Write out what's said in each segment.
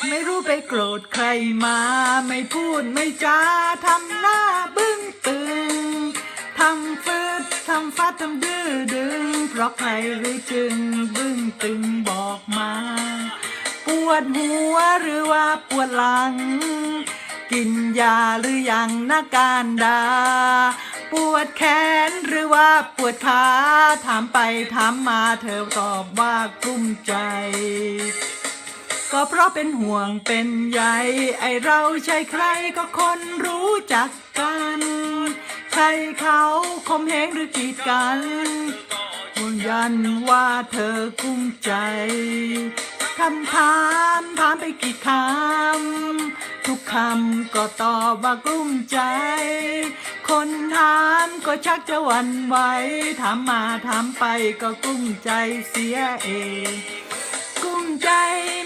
ไม่รู้ไปโกรธใครมาไม่พูดไม่จาทำหน้าบึ้งตึงทำฟืดทำฟัดทำดื้อดึงเพราะใครหรือจึงบึ้งตึงบอกมาปวดหัวหรือว่าปวดหลังกินยาหรือยังนาการดาปวดแขนหรือว่าปวดขาถามไปถามมาเธอตอบว่ากลุ้มใจก็เพราะเป็นห่วงเป็นใยไอเราใช่ใครก็คนรู้จักกันใครเขาคมเหงหรือกีดกันห่วงยันว่าเธอกุ้มใจคำถามถามไปกี่คำทุกคำก็ตอบว่ากลุ้มใจคนถามก็ชักจะหวั่นไหวถามมาถามไปก็กุ้มใจเสียเองกุ้มใจ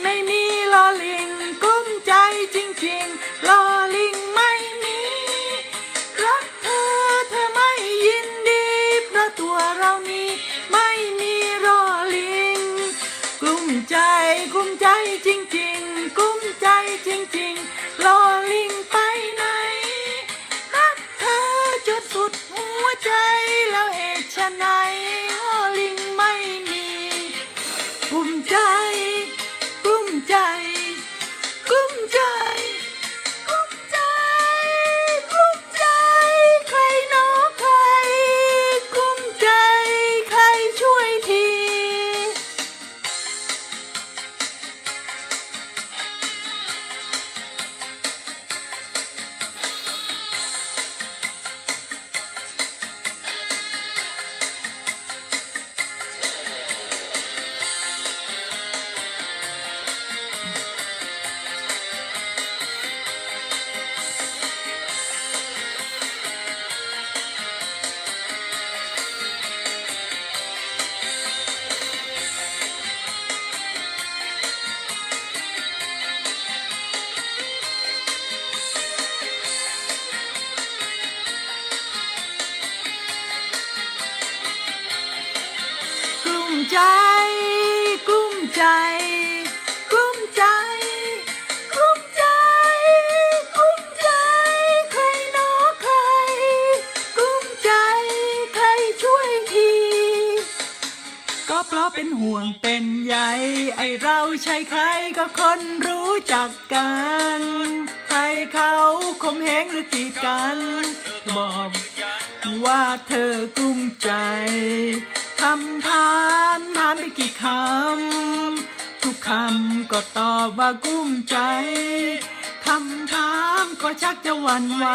ไม่มีลอลิงกุ้มใจจริงๆลอลิงไม่มีรักเธอเธอไม่ยินดีเพราะตัวเรานี้ไม่มีลอลิงกุ้มใจกุ้มใจจริงๆกุ้มใจจริงๆลอลิงไปไหนรักเธอจนสุดหัวใจแล้วเหตุไฉนลอลิงไม่มีกุ้มใจกุ้มใจกุ้มใจกุ้มใจกุ้มใจใครหนอใครกุ้มใจใครช่วยทีกลุ้มใจกลุ้มใจกลุ้มใจกลุ้มใจกลุ้มใจใครหนอใครกลุ้มใจใครช่วยทีก็เพราะเป็นห่วงเป็นใยไอเราใช่ใครก็คนรู้จักกันใครเขาคมเหงหรือกีดกันบอกว่าเธอกลุ้มใจคำถามถามไปกี่คำทุกคำก็ตอบว่ากุ้มใจคำถามก็ชักจะหวั่นไหว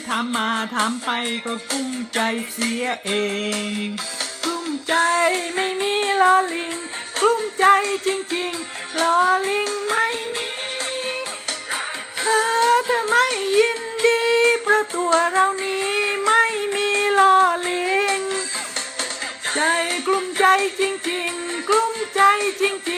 ถามมาถามไปก็กุ้มใจเสียเองกุ้มใจไม่มีลอลิงกุ้มใจจริงๆลอลิงไม่มีเธอไม่ยินดีเพราะตัวเรานี้ไม่มีลอลิงใจกลุ้มใจจริงๆกลุ้มใจจริงๆ